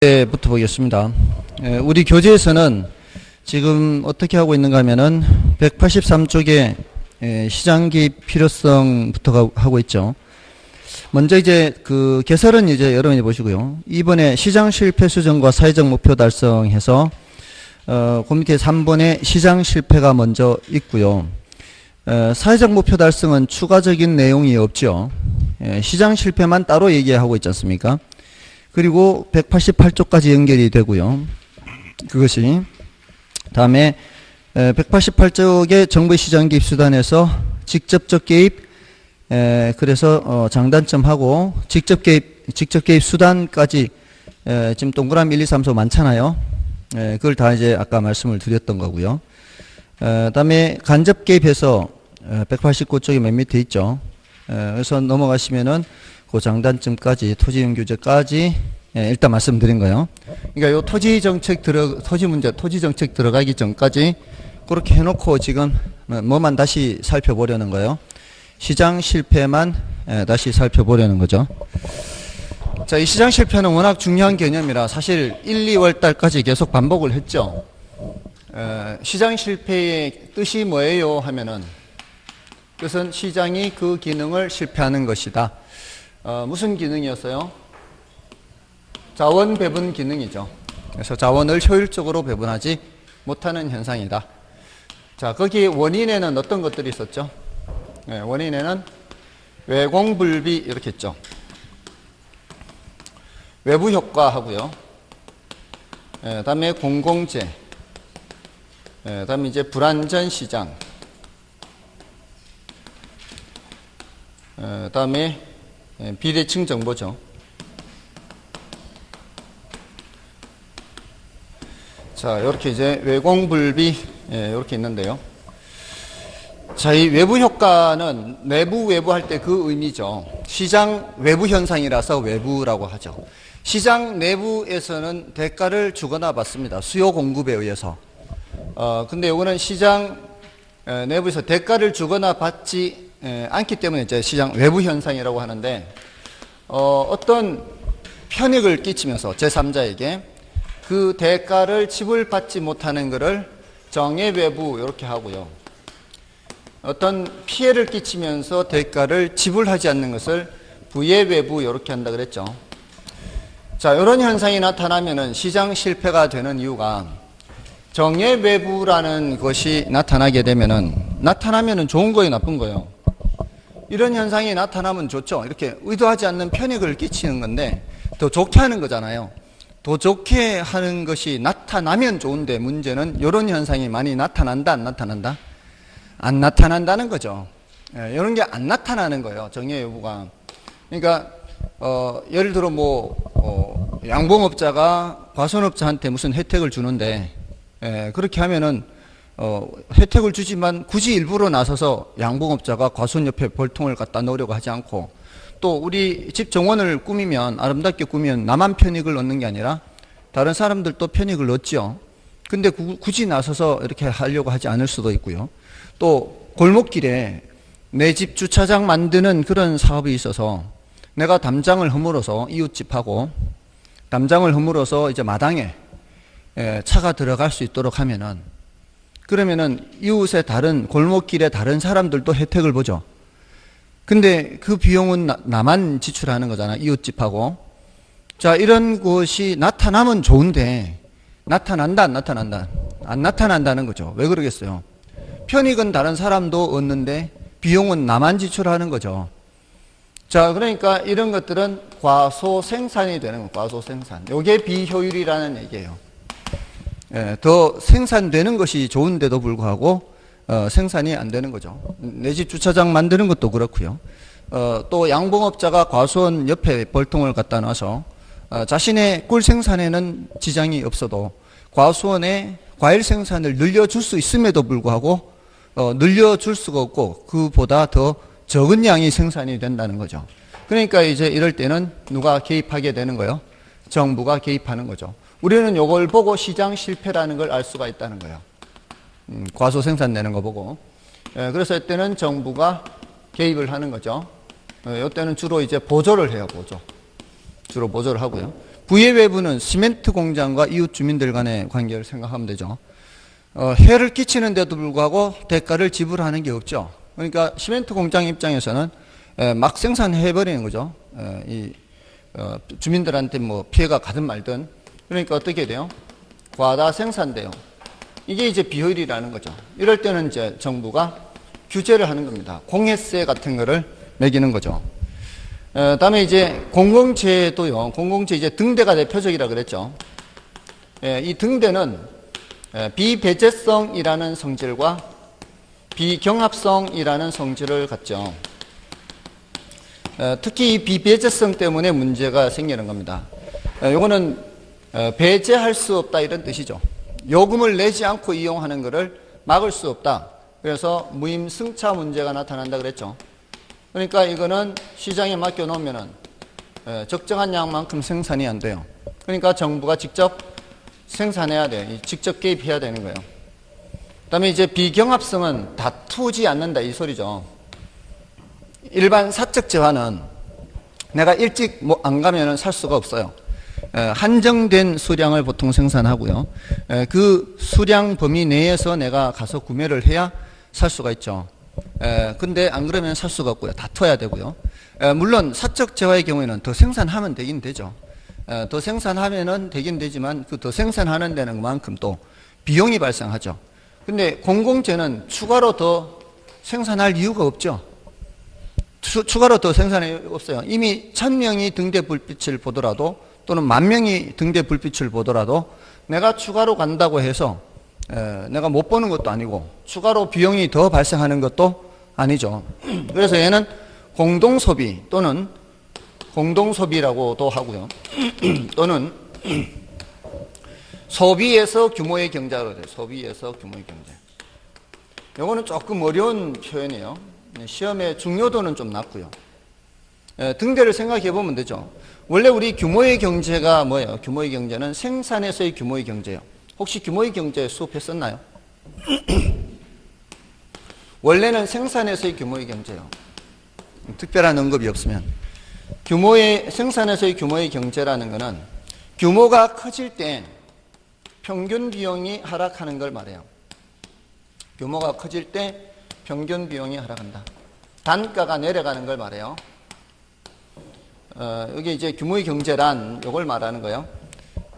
부터 보겠습니다. 우리 교재에서는 지금 어떻게 하고 있는가 하면은 183쪽에 시장 개입 필요성부터 하고 있죠. 먼저 이제 그 개설은 이제 여러분이 보시고요. 이번에 시장 실패 수정과 사회적 목표 달성해서 그 밑에 3번에 시장 실패가 먼저 있고요. 사회적 목표 달성은 추가적인 내용이 없죠. 시장 실패만 따로 얘기하고 있지 않습니까? 그리고 188쪽까지 연결이 되고요. 그것이 다음에 188쪽의 정부의 시장 개입 수단에서 직접적 개입, 그래서 장단점하고 직접 개입 수단까지 지금 동그라미 1, 2, 3, 4 많잖아요. 그걸 다 이제 아까 말씀을 드렸던 거고요. 다음에 간접 개입해서 189쪽에 맨 밑에 있죠. 그래서 넘어가시면은 그 장단점까지 토지이용 규제까지 일단 말씀드린 거예요. 그러니까 요 토지 정책 들어가기 전까지 그렇게 해놓고 지금 뭐만 다시 살펴보려는 거예요. 시장 실패만 다시 살펴보려는 거죠. 자, 이 시장 실패는 워낙 중요한 개념이라 사실 1, 2월 달까지 계속 반복을 했죠. 시장 실패의 뜻이 뭐예요 하면은 뜻은 시장이 그 기능을 실패하는 것이다. 무슨 기능이었어요? 자원 배분 기능이죠. 그래서 자원을 효율적으로 배분하지 못하는 현상이다. 자, 거기 원인에는 어떤 것들이 있었죠? 원인에는 외공불비 이렇게 있죠. 외부 효과 하고요. 다음에 공공재, 다음에 이제 불안전 시장, 다음에 비대칭 정보죠. 자, 이렇게 이제 외공불비 이렇게 있는데요. 자, 이 외부 효과는 내부 외부 할 때 그 의미죠. 시장 외부 현상이라서 외부라고 하죠. 시장 내부에서는 대가를 주거나 받습니다. 수요 공급에 의해서. 근데 이거는 시장 내부에서 대가를 주거나 받지 않기 때문에 이제 시장 외부 현상이라고 하는데, 어떤 편익을 끼치면서 제3자에게 그 대가를 지불받지 못하는 것을 정해외부 이렇게 하고요. 어떤 피해를 끼치면서 대가를 지불하지 않는 것을 부예외부 이렇게 한다 그랬죠. 자, 이런 현상이 나타나면은 시장 실패가 되는 이유가 정예외부라는 것이 나타나게 되면은 나타나면은 좋은 거예요, 나쁜 거예요? 이런 현상이 나타나면 좋죠. 이렇게 의도하지 않는 편익을 끼치는 건데 더 좋게 하는 거잖아요. 더 좋게 하는 것이 나타나면 좋은데 문제는 이런 현상이 많이 나타난다, 안 나타난다? 안 나타난다는 거죠. 이런 게 안 나타나는 거예요, 정의 여부가. 그러니까 예를 들어 양봉업자가 과손업자한테 무슨 혜택을 주는데 그렇게 하면은 혜택을 주지만 굳이 일부러 나서서 양봉업자가 과손 옆에 벌통을 갖다 놓으려고 하지 않고, 또 우리 집 정원을 꾸미면 아름답게 꾸미면 나만 편익을 얻는 게 아니라 다른 사람들도 편익을 얻죠. 근데 굳이 나서서 이렇게 하려고 하지 않을 수도 있고요. 또 골목길에 내 집 주차장 만드는 그런 사업이 있어서 내가 담장을 허물어서 이웃집하고 담장을 허물어서 이제 마당에 차가 들어갈 수 있도록 하면은, 그러면은 이웃의 다른 골목길의 다른 사람들도 혜택을 보죠. 근데 그 비용은 나만 지출하는 거잖아, 이웃집하고. 자, 이런 것이 나타나면 좋은데 나타난다, 안 나타난다? 안 나타난다는 거죠. 왜 그러겠어요? 편익은 다른 사람도 얻는데 비용은 나만 지출하는 거죠. 자, 그러니까 이런 것들은 과소생산이 되는 거예요. 과소생산. 이게 비효율이라는 얘기예요. 더 생산되는 것이 좋은데도 불구하고 생산이 안 되는 거죠. 내 집 주차장 만드는 것도 그렇고요. 또 양봉업자가 과수원 옆에 벌통을 갖다 놔서 자신의 꿀 생산에는 지장이 없어도 과수원에 과일 생산을 늘려줄 수 있음에도 불구하고 늘려줄 수가 없고 그보다 더 적은 양이 생산이 된다는 거죠. 그러니까 이제 이럴 때는 누가 개입하게 되는 거예요? 정부가 개입하는 거죠. 우리는 이걸 보고 시장 실패라는 걸 알 수가 있다는 거예요. 과소 생산되는 거 보고. 그래서 이때는 정부가 개입을 하는 거죠. 이때는 주로 이제 보조를 해요, 보조. 주로 보조를 하고요. 부의 외부는 시멘트 공장과 이웃 주민들 간의 관계를 생각하면 되죠. 해를 끼치는데도 불구하고 대가를 지불하는 게 없죠. 그러니까 시멘트 공장 입장에서는 막 생산해버리는 거죠. 주민들한테 뭐 피해가 가든 말든. 그러니까 어떻게 돼요? 과다 생산돼요. 이게 이제 비효율이라는 거죠. 이럴 때는 이제 정부가 규제를 하는 겁니다. 공해세 같은 거를 매기는 거죠. 다음에 이제 공공재도요. 공공재 이제 등대가 대표적이라 그랬죠. 이 등대는 비배제성이라는 성질과 비경합성이라는 성질을 갖죠. 특히 이 비배제성 때문에 문제가 생기는 겁니다. 요거는 배제할 수 없다 이런 뜻이죠. 요금을 내지 않고 이용하는 것을 막을 수 없다. 그래서 무임승차 문제가 나타난다 그랬죠. 그러니까 이거는 시장에 맡겨놓으면은 적정한 양만큼 생산이 안 돼요. 그러니까 정부가 직접 생산해야 돼요. 직접 개입해야 되는 거예요. 그 다음에 이제 비경합성은 다투지 않는다 이 소리죠. 일반 사적 재화는 내가 일찍 안 가면은 살 수가 없어요. 한정된 수량을 보통 생산하고요. 그 수량 범위 내에서 내가 가서 구매를 해야 살 수가 있죠. 근데 안 그러면 살 수가 없고요. 다퉈야 되고요. 물론 사적 재화의 경우에는 더 생산하면 되긴 되죠. 더 생산하면은 되긴 되지만 그 더 생산하는 데는 그만큼 또 비용이 발생하죠. 근데 공공재는 추가로 더 생산할 이유가 없죠. 추가로 더 생산할 이유가 없어요. 이미 1000명이 등대 불빛을 보더라도 또는 10,000명이 등대 불빛을 보더라도 내가 추가로 간다고 해서 내가 못 보는 것도 아니고 추가로 비용이 더 발생하는 것도 아니죠. 그래서 얘는 공동소비 또는 공동소비라고도 하고요. 또는 소비에서 규모의 경제라고 해요. 소비에서 규모의 경제. 이거는 조금 어려운 표현이에요. 시험의 중요도는 좀 낮고요. 등대를 생각해 보면 되죠. 원래 우리 규모의 경제가 뭐예요? 규모의 경제는 생산에서의 규모의 경제예요. 혹시 규모의 경제 수업했었나요? 원래는 생산에서의 규모의 경제예요. 특별한 언급이 없으면. 생산에서의 규모의 경제라는 것은 규모가 커질 때 평균 비용이 하락하는 걸 말해요. 규모가 커질 때 평균 비용이 하락한다. 단가가 내려가는 걸 말해요. 여기 이제 규모의 경제란 이걸 말하는 거예요.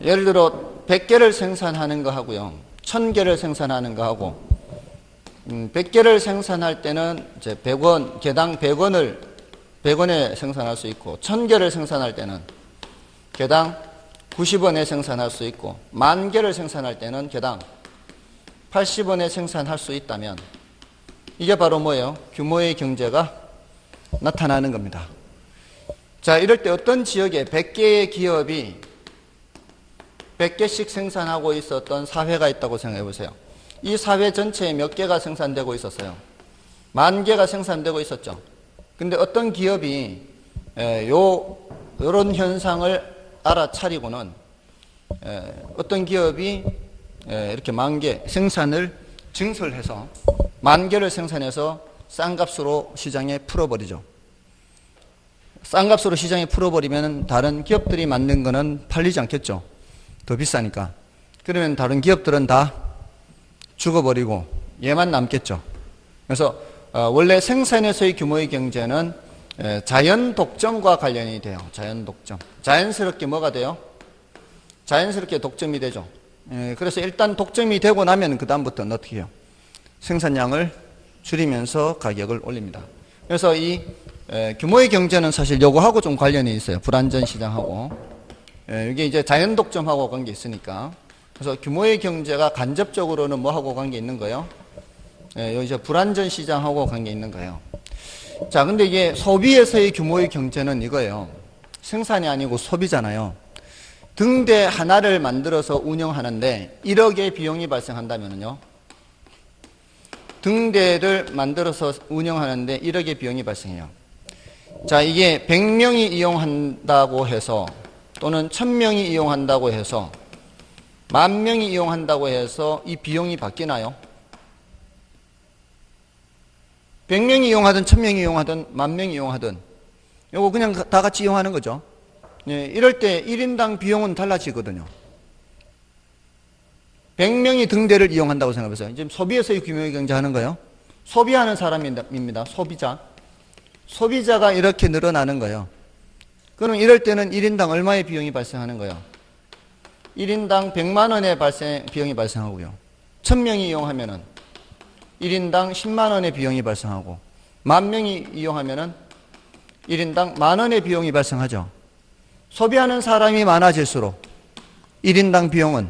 예를 들어 100개를 생산하는 거 하고요. 1000개를 생산하는 거 하고 100개를 생산할 때는 이제 100원, 개당 100원에 생산할 수 있고 1000개를 생산할 때는 개당 90원에 생산할 수 있고 10,000개를 생산할 때는 개당 80원에 생산할 수 있다면 이게 바로 뭐예요? 규모의 경제가 나타나는 겁니다. 자, 이럴 때 어떤 지역에 100개의 기업이 100개씩 생산하고 있었던 사회가 있다고 생각해 보세요. 이 사회 전체에 몇 개가 생산되고 있었어요? 10,000개가 생산되고 있었죠. 근데 어떤 기업이 요런 현상을 알아차리고는 어떤 기업이 이렇게 10,000개 생산을 증설해서 10,000개를 생산해서 싼 값으로 시장에 풀어버리죠. 싼 값으로 시장에 풀어버리면 다른 기업들이 만든 거는 팔리지 않겠죠. 더 비싸니까. 그러면 다른 기업들은 다 죽어버리고 얘만 남겠죠. 그래서 원래 생산에서의 규모의 경제는 자연 독점과 관련이 돼요. 자연 독점. 자연스럽게 뭐가 돼요? 자연스럽게 독점이 되죠. 그래서 일단 독점이 되고 나면 그 다음부터는 어떻게 해요? 생산량을 줄이면서 가격을 올립니다. 그래서 이 규모의 경제는 사실 요거하고 좀 관련이 있어요. 불안전 시장하고. 이게 이제 자연 독점하고 관계 있으니까. 그래서 규모의 경제가 간접적으로는 뭐하고 관계 있는 거예요? 여기 이제 불안전 시장하고 관계 있는 거예요. 자, 근데 이게 소비에서의 규모의 경제는 이거예요. 생산이 아니고 소비잖아요. 등대 하나를 만들어서 운영하는데 1억의 비용이 발생한다면요. 등대를 만들어서 운영하는데 1억의 비용이 발생해요. 자, 이게 100명이 이용한다고 해서 또는 1000명이 이용한다고 해서 10,000명이 이용한다고 해서 이 비용이 바뀌나요? 100명이 이용하든 1000명이 이용하든 10,000명이 이용하든 요거 그냥 다 같이 이용하는 거죠. 예, 이럴 때 1인당 비용은 달라지거든요. 100명이 등대를 이용한다고 생각해보세요. 지금 소비에서의 규모의 경제하는 거예요. 소비하는 사람입니다. 소비자. 소비자가 이렇게 늘어나는 거예요. 그럼 이럴 때는 1인당 얼마의 비용이 발생하는 거예요? 1인당 100만 원의 비용이 발생하고요. 1000명이 이용하면은 1인당 10만 원의 비용이 발생하고 10,000명이 이용하면은 1인당 10,000원의 비용이 발생하죠. 소비하는 사람이 많아질수록 1인당 비용은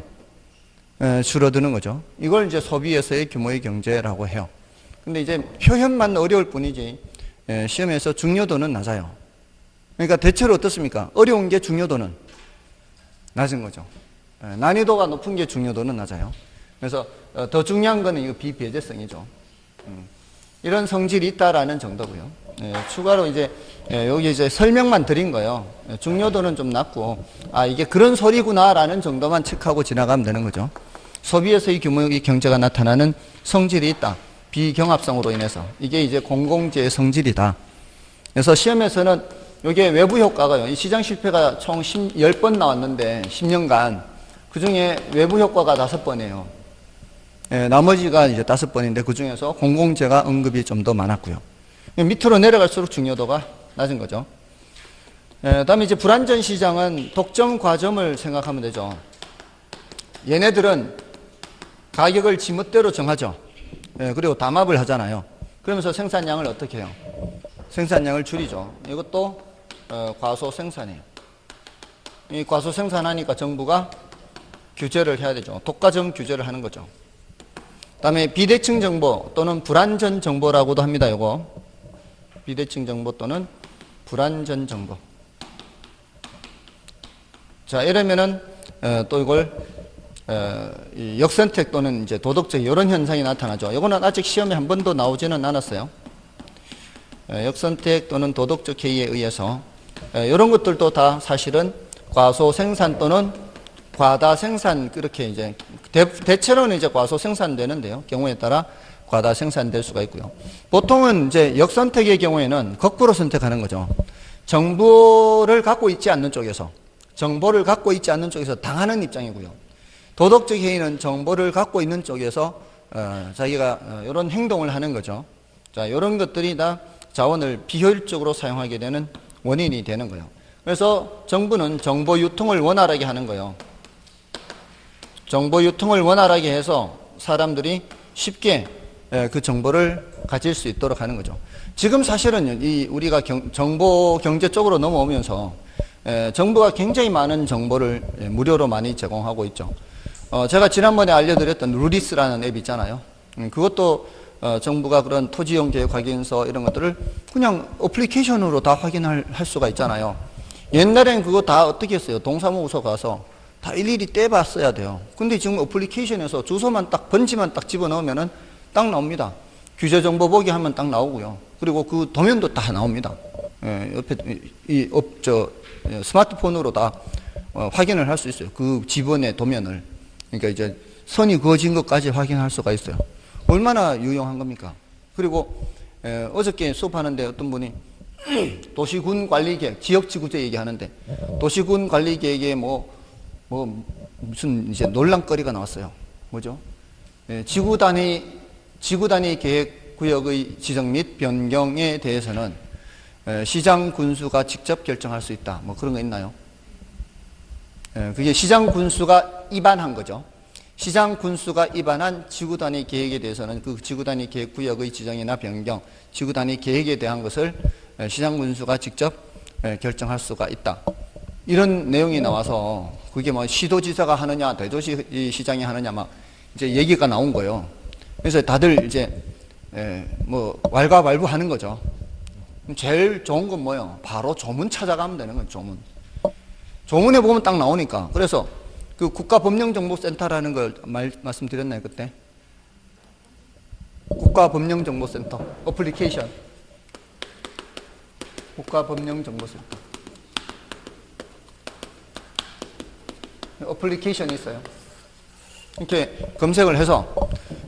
줄어드는 거죠. 이걸 이제 소비에서의 규모의 경제라고 해요. 근데 이제 표현만 어려울 뿐이지 시험에서 중요도는 낮아요. 그러니까 대체로 어떻습니까? 어려운 게 중요도는 낮은 거죠. 난이도가 높은 게 중요도는 낮아요. 그래서 더 중요한 거는 이거 비배제성이죠. 이런 성질이 있다라는 정도고요. 추가로 이제 여기 이제 설명만 드린 거예요. 중요도는 좀 낮고 이게 그런 소리구나라는 정도만 체크하고 지나가면 되는 거죠. 소비에서의 규모의 경제가 나타나는 성질이 있다. 비경합성으로 인해서 이게 이제 공공재의 성질이다. 그래서 시험에서는 이게 외부 효과가요. 이 시장 실패가 총 10번 나왔는데 10년간 그 중에 외부 효과가 5번이에요. 나머지가 이제 5번인데 그 중에서 공공재가 언급이 좀 더 많았고요. 밑으로 내려갈수록 중요도가 낮은 거죠. 다음에 이제 불완전 시장은 독점 과점을 생각하면 되죠. 얘네들은 가격을 지멋대로 정하죠. 그리고 담합을 하잖아요. 그러면서 생산량을 어떻게 해요? 생산량을 줄이죠. 이것도 과소 생산이에요. 이 과소 생산하니까 정부가 규제를 해야 되죠. 독과점 규제를 하는 거죠. 다음에 비대칭 정보 또는 불완전 정보라고도 합니다. 요거 비대칭 정보 또는 불완전 정보. 자, 이러면은 또 이걸 역선택 또는 이제 도덕적 이런 현상이 나타나죠. 이거는 아직 시험에 한 번도 나오지는 않았어요. 역선택 또는 도덕적 해이에 의해서 이런 것들도 다 사실은 과소 생산 또는 과다 생산 그렇게 이제 대체로는 이제 과소 생산되는데요. 경우에 따라 과다 생산될 수가 있고요. 보통은 이제 역선택의 경우에는 거꾸로 선택하는 거죠. 정보를 갖고 있지 않는 쪽에서 당하는 입장이고요. 도덕적 해이는 정보를 갖고 있는 쪽에서 자기가 이런 행동을 하는 거죠. 자, 이런 것들이 다 자원을 비효율적으로 사용하게 되는 원인이 되는 거예요. 그래서 정부는 정보 유통을 원활하게 하는 거예요. 정보 유통을 원활하게 해서 사람들이 쉽게 그 정보를 가질 수 있도록 하는 거죠. 지금 사실은 우리가 정보 경제 쪽으로 넘어오면서 정부가 굉장히 많은 정보를 무료로 많이 제공하고 있죠. 제가 지난번에 알려드렸던 루디스라는 앱 있잖아요. 그것도 정부가 그런 토지용 계획 확인서 이런 것들을 그냥 어플리케이션으로 다 확인할 수가 있잖아요. 옛날엔 그거 다 어떻게 했어요? 동사무소 가서 다 일일이 떼봤어야 돼요. 근데 지금 어플리케이션에서 주소만 딱 번지만 딱 집어넣으면은 딱 나옵니다. 규제 정보 보기 하면 딱 나오고요. 그리고 그 도면도 다 나옵니다. 옆에 스마트폰으로 다 확인을 할 수 있어요. 그 지번의 도면을. 그러니까 이제 선이 그어진 것까지 확인할 수가 있어요. 얼마나 유용한 겁니까? 그리고 어저께 수업하는데 어떤 분이 도시군 관리계획, 지역지구제 얘기하는데 도시군 관리계획에 무슨 이제 논란거리가 나왔어요. 뭐죠? 지구 단위 계획 구역의 지정 및 변경에 대해서는 시장 군수가 직접 결정할 수 있다. 뭐 그런 거 있나요? 그게 시장 군수가 입안한 거죠. 시장 군수가 입안한 지구 단위 계획에 대해서는 그 지구 단위 계획 구역의 지정이나 변경, 지구 단위 계획에 대한 것을 시장 군수가 직접 결정할 수가 있다. 이런 내용이 나와서 그게 뭐 시도지사가 하느냐, 대도시 시장이 하느냐 막 이제 얘기가 나온 거예요. 그래서 다들 이제 왈가왈부하는 거죠. 제일 좋은 건 뭐예요? 바로 조문 찾아가면 되는 거예요. 조문에 보면 딱 나오니까. 그래서 그 국가법령정보센터라는 걸 말씀드렸나요, 그때? 국가법령정보센터 어플리케이션. 국가법령정보센터 어플리케이션이 있어요. 이렇게 검색을 해서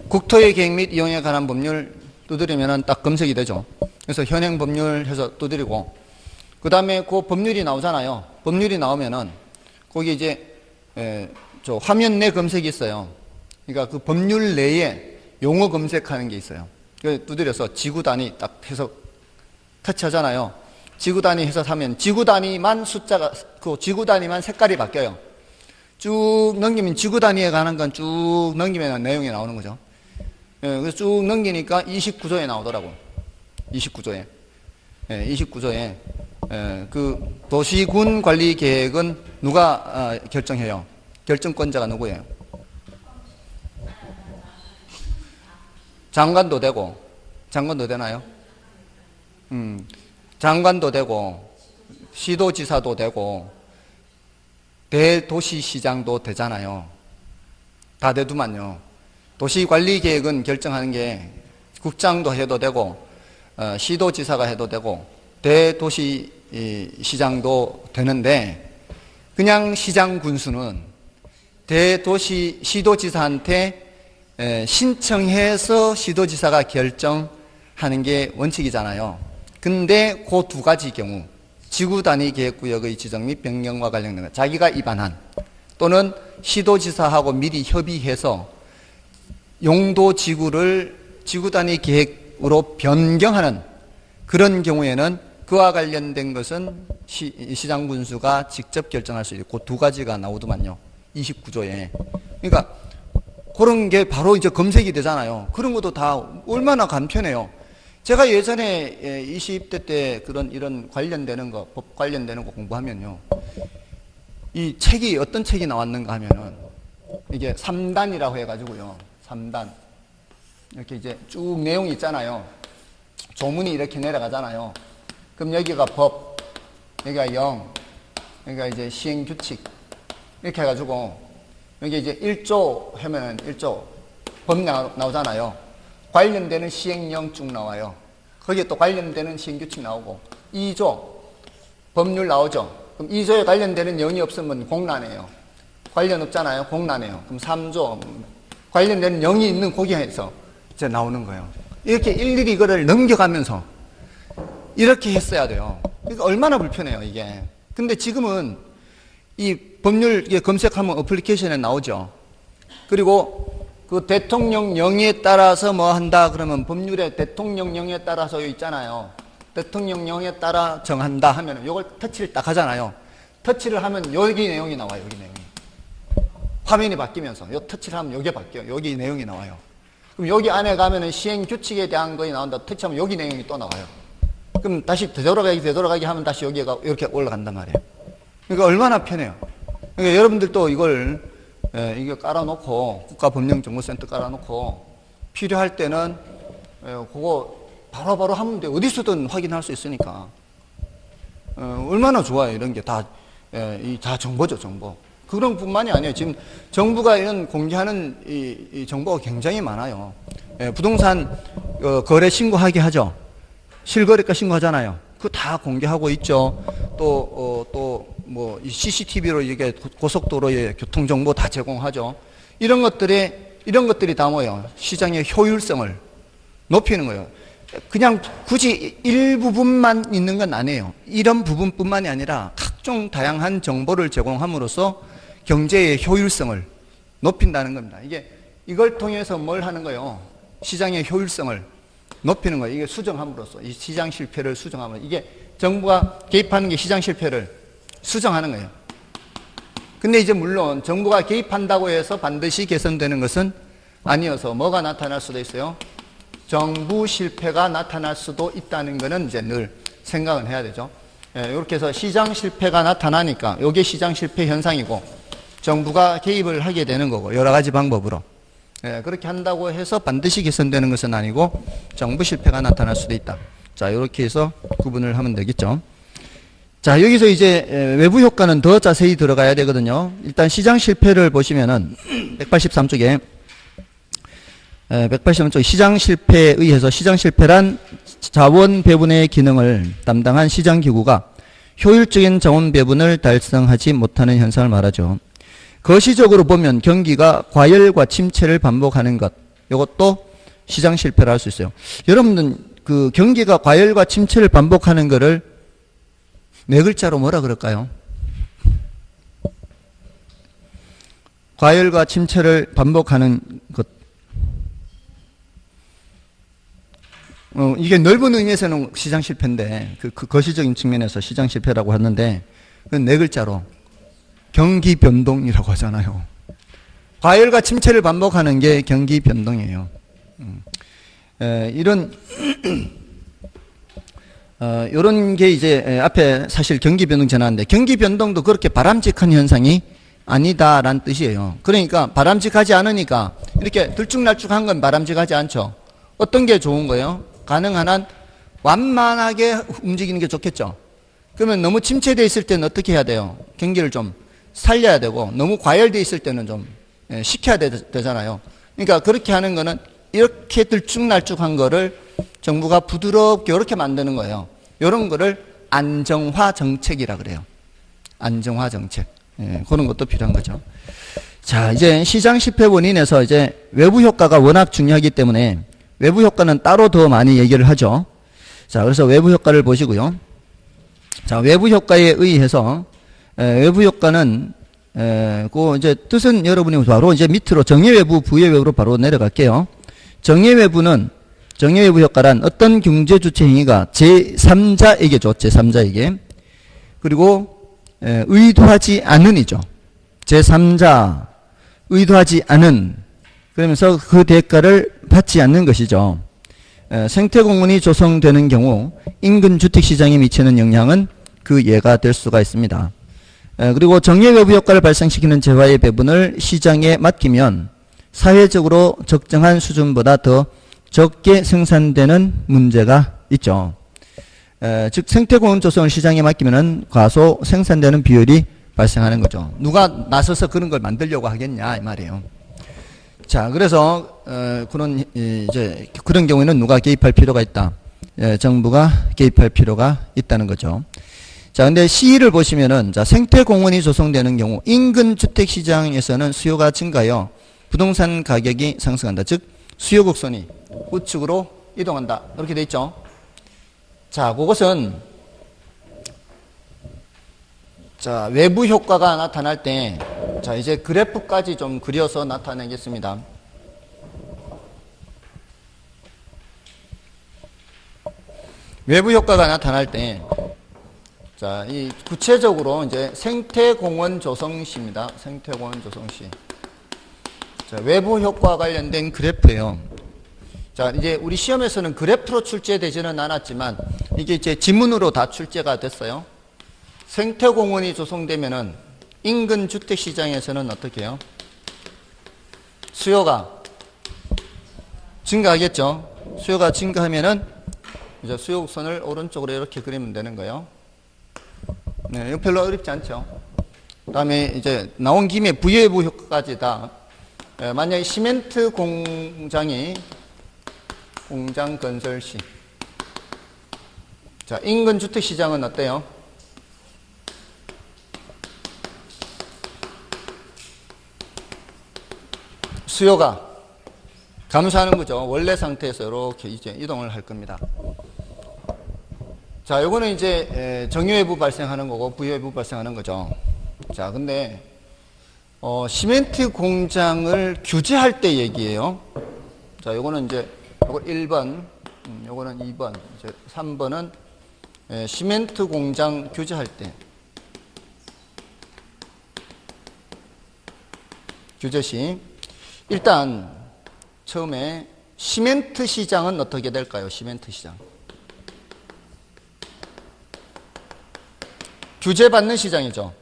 국토의 계획 및 이용에 관한 법률 두드리면 딱 검색이 되죠. 그래서 현행 법률 해서 두드리고 그 다음에 그 법률이 나오잖아요. 법률이 나오면은 거기 이제 저 화면 내 검색이 있어요. 그러니까 그 법률 내에 용어 검색하는 게 있어요. 두드려서 지구 단위 딱 해서 터치하잖아요. 지구 단위 해서 하면 지구 단위만 숫자가, 그 지구 단위만 색깔이 바뀌어요. 쭉 넘기면 지구 단위에 관한 건 쭉 넘기면 내용이 나오는 거죠. 그래서 쭉 넘기니까 29조에 나오더라고. 29조에. 29조에. 그 도시군 관리 계획은 누가 결정해요? 결정권자가 누구예요? 장관도 되고, 장관도 되나요? 장관도 되고, 시도지사도 되고, 대도시시장도 되잖아요. 다 되더만요. 도시관리계획은 결정하는 게 국장도 해도 되고, 시도지사가 해도 되고, 대도시시장도 되는데, 그냥 시장 군수는 시도지사한테 신청해서 시도지사가 결정하는 게 원칙이잖아요. 근데 그 두 가지 경우, 지구 단위 계획구역의 지정 및 변경과 관련된 것, 자기가 입안한 또는 시도지사하고 미리 협의해서 용도 지구를 지구 단위 계획으로 변경하는 그런 경우에는 그와 관련된 것은 시장 군수가 직접 결정할 수 있고, 그 두 가지가 나오더만요. 29조에. 그러니까 그런 게 바로 이제 검색이 되잖아요. 그런 것도 다 얼마나 간편해요. 제가 예전에 20대 때 이런 관련되는 거, 법 관련되는 거 공부하면요. 이 책이, 어떤 책이 나왔는가 하면은, 이게 3단이라고 해가지고요. 3단. 이렇게 이제 쭉 내용이 있잖아요. 조문이 이렇게 내려가잖아요. 그럼 여기가 법, 여기가 영, 여기가 이제 시행규칙. 이렇게 해가지고, 여기 이제 1조 하면은 1조, 법 나오잖아요. 관련되는 시행령 쭉 나와요. 거기에 또 관련되는 시행규칙 나오고, 2조, 법률 나오죠. 그럼 2조에 관련되는 영이 없으면 공란해요. 관련 없잖아요. 공란해요. 그럼 3조, 관련되는 영이 있는 거기에서 이제 나오는 거예요. 이렇게 일일이 이거를 넘겨가면서 이렇게 했어야 돼요. 그러니까 얼마나 불편해요, 이게. 근데 지금은 이 법률 검색하면 어플리케이션에 나오죠. 그리고 그 대통령령에 따라서 뭐 한다 그러면 법률에 대통령령에 따라서 있잖아요. 대통령령에 따라 정한다 하면 이걸 터치를 딱 하잖아요. 터치를 하면 여기 내용이 나와요. 여기 내용이. 화면이 바뀌면서 요 터치를 하면 여기 바뀌어요. 여기 내용이 나와요. 그럼 여기 안에 가면은 시행 규칙에 대한 거이 나온다. 터치하면 여기 내용이 또 나와요. 그럼 다시 되돌아가기 하면 다시 여기가 이렇게 올라간단 말이에요. 그러니까 얼마나 편해요. 그러니까 여러분들도 이걸 이거 깔아놓고 국가법령정보센터 깔아놓고 필요할 때는 그거 바로바로 하면 돼. 어디서든 확인할 수 있으니까. 얼마나 좋아요. 이런 게 다 정보죠, 정보. 그런 뿐만이 아니에요. 지금 정부가 이런 공개하는 이 정보가 굉장히 많아요. 부동산 거래 신고하게 하죠. 실거래가 신고하잖아요. 그거 다 공개하고 있죠. 뭐 CCTV로 이게 고속도로의 교통정보 다 제공하죠. 이런 것들이 다 뭐예요? 시장의 효율성을 높이는 거예요. 그냥 굳이 일부분만 있는 건 아니에요. 이런 부분뿐만이 아니라 각종 다양한 정보를 제공함으로써 경제의 효율성을 높인다는 겁니다. 이걸 통해서 뭘 하는 거예요? 시장의 효율성을 높이는 거예요. 이게 수정함으로써, 이 시장 실패를 수정하면, 이게 정부가 개입하는 게 시장 실패를 수정하는 거예요. 근데 이제 물론 정부가 개입한다고 해서 반드시 개선되는 것은 아니어서 뭐가 나타날 수도 있어요? 정부 실패가 나타날 수도 있다는 것은 이제 늘 생각은 해야 되죠. 이렇게 해서 시장 실패가 나타나니까 이게 시장 실패 현상이고 정부가 개입을 하게 되는 거고 여러 가지 방법으로. 그렇게 한다고 해서 반드시 개선되는 것은 아니고 정부 실패가 나타날 수도 있다. 자, 이렇게 해서 구분을 하면 되겠죠. 자, 여기서 이제 외부 효과는 더 자세히 들어가야 되거든요. 일단 시장 실패를 보시면은 183쪽에 183쪽 시장 실패에 의해서 시장 실패란 자원 배분의 기능을 담당한 시장 기구가 효율적인 자원 배분을 달성하지 못하는 현상을 말하죠. 거시적으로 보면 경기가 과열과 침체를 반복하는 것, 이것도 시장 실패를 할 수 있어요. 여러분들 그 경기가 과열과 침체를 반복하는 것을 네 글자로 뭐라 그럴까요? 과열과 침체를 반복하는 것. 이게 넓은 의미에서는 시장 실패인데, 그 거시적인 측면에서 시장 실패라고 하는데, 그건 네 글자로 경기 변동이라고 하잖아요. 과열과 침체를 반복하는 게 경기 변동이에요. 이런 요런 게 이제 앞에 사실 경기 변동 전환인데, 경기 변동도 그렇게 바람직한 현상이 아니다라는 뜻이에요. 그러니까 바람직하지 않으니까 이렇게 들쭉날쭉한 건 바람직하지 않죠. 어떤 게 좋은 거예요? 가능한 한 완만하게 움직이는 게 좋겠죠. 그러면 너무 침체되어 있을 때는 어떻게 해야 돼요? 경기를 좀 살려야 되고, 너무 과열되어 있을 때는 좀 식혀야 되잖아요. 그러니까 그렇게 하는 거는 이렇게 들쭉날쭉한 거를 정부가 부드럽게 이렇게 만드는 거예요. 이런 거를 안정화 정책이라 그래요. 안정화 정책. 그런 것도 필요한 거죠. 자, 이제 시장 실패 원인에서 이제 외부 효과가 워낙 중요하기 때문에 외부 효과는 따로 더 많이 얘기를 하죠. 자, 그래서 외부 효과를 보시고요. 자, 외부 효과에 의해서 외부 효과는 그 이제 뜻은 여러분이 바로 이제 밑으로 정예 외부, 부의 외부로 바로 내려갈게요. 정예 외부 효과란 어떤 경제 주체 행위가 제3자에게죠. 제3자에게. 그리고 의도하지 않은이죠. 제3자 의도하지 않은, 그러면서 그 대가를 받지 않는 것이죠. 생태공원이 조성되는 경우 인근 주택시장에 미치는 영향은 그 예가 될 수가 있습니다. 그리고 정예 외부 효과를 발생시키는 재화의 배분을 시장에 맡기면 사회적으로 적정한 수준보다 더 적게 생산되는 문제가 있죠. 즉 생태공원 조성을 시장에 맡기면 과소 생산되는 비율이 발생하는 거죠. 누가 나서서 그런 걸 만들려고 하겠냐 이 말이에요. 자, 그래서 그런 경우에는 누가 개입할 필요가 있다. 정부가 개입할 필요가 있다는 거죠. 자, 근데 시를 보시면은, 자, 생태공원이 조성되는 경우 인근 주택시장에서는 수요가 증가하여 부동산 가격이 상승한다. 즉 수요 곡선이 우측으로 이동한다. 이렇게 돼 있죠. 자, 그것은 자, 외부 효과가 나타날 때, 자, 이제 그래프까지 좀 그려서 나타내겠습니다. 외부 효과가 나타날 때, 자, 이 구체적으로 이제 생태공원 조성시입니다. 생태공원 조성시. 자, 외부 효과 관련된 그래프예요. 자, 이제 우리 시험에서는 그래프로 출제되지는 않았지만 이게 이제 지문으로 다 출제가 됐어요. 생태공원이 조성되면은 인근 주택시장에서는 어떻게 해요? 수요가 증가하겠죠. 수요가 증가하면은 이제 수요곡선을 오른쪽으로 이렇게 그리면 되는 거예요. 네, 이거 별로 어렵지 않죠. 그 다음에 이제 나온 김에 부여외부 효과까지 다. 만약에 시멘트 공장 건설 시. 자, 인근 주택시장은 어때요? 수요가 감소하는 거죠. 원래 상태에서 이렇게 이제 이동을 할 겁니다. 자, 요거는 이제 정유외부 발생하는 거고 부유외부 발생하는 거죠. 자, 근데 시멘트 공장을 규제할 때 얘기예요. 자, 요거는 이제 요거 1번, 요거는 2번, 이제 3번은 시멘트 공장 규제할 때 규제 시 일단 처음에 시멘트 시장은 어떻게 될까요? 시멘트 시장. 규제받는 시장이죠.